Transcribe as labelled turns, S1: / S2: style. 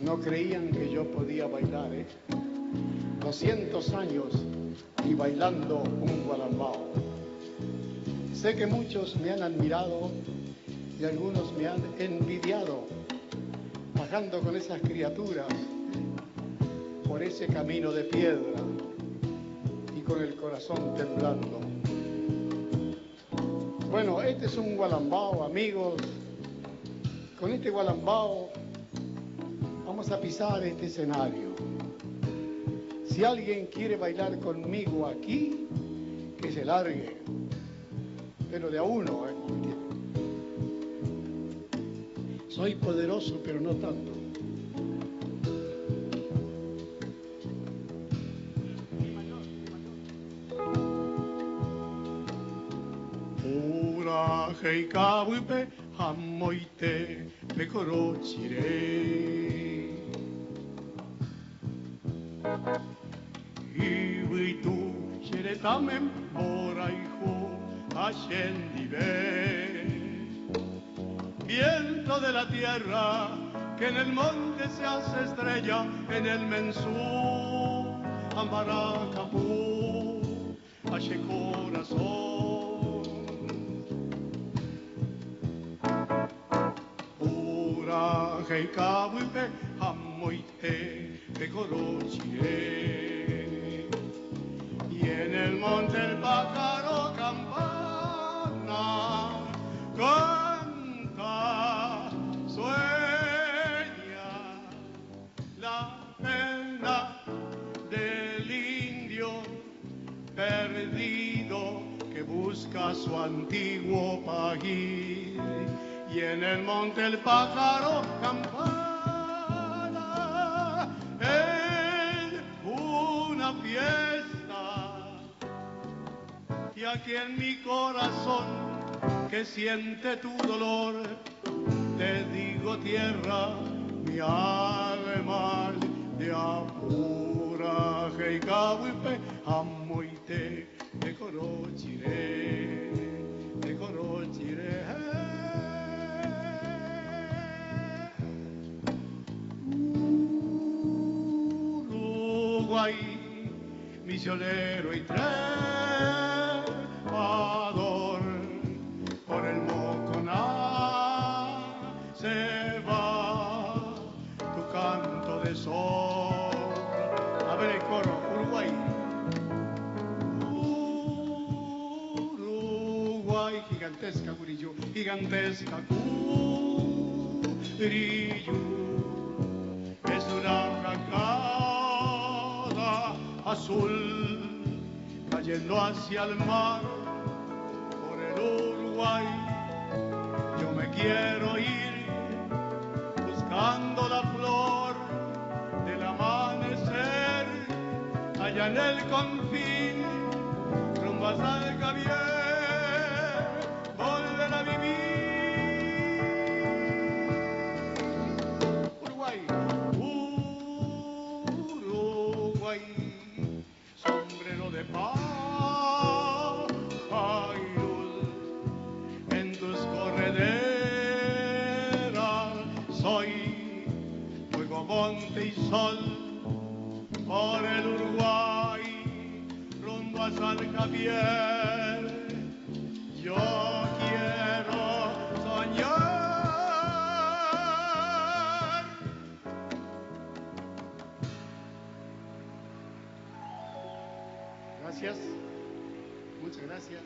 S1: No creían que yo podía bailar, 200 años y bailando un gualambao. Sé que muchos me han admirado y algunos me han envidiado, bajando con esas criaturas por ese camino de piedra y con el corazón temblando. Bueno, este es un gualambao, amigos. Con este gualambao vamos a pisar este escenario. Si alguien quiere bailar conmigo aquí, que se largue, pero de a uno, Soy poderoso, pero no tanto. Ura heikawipe hamoite pekorochire. Iwitu sheretamen boraihu ascendive. Viento de la tierra que en el monte se hace estrella, en el mensú Ambaracapú, hace corazón. Ura heikawipe hamoite pecorochire. Y en el monte el pájaro campana canta, sueña la pena del indio perdido que busca su antiguo país. Y en el monte el pájaro campana en una fiesta. Y aquí en mi corazón que siente tu dolor, te digo tierra, mi alma de apura, heikawipe, amoite, de corochire, de corochire. Uruguay, misionero y trepador, por el Moconá se va tu canto de sol. A ver el coro, Uruguay. Uruguay, gigantesca Curillo, gigantesca Curillo, es una cascada azul cayendo hacia el mar. Por el Uruguay yo me quiero ir buscando la flor del amanecer allá en el confín rumbo a San Javier, volver a vivir. Uruguay, Uruguay, sombrero de pájaros en tus correderas. Soy fuego, monte y sol por el Uruguay rumbo a San Javier. Yo quiero soñar. Gracias, muchas gracias.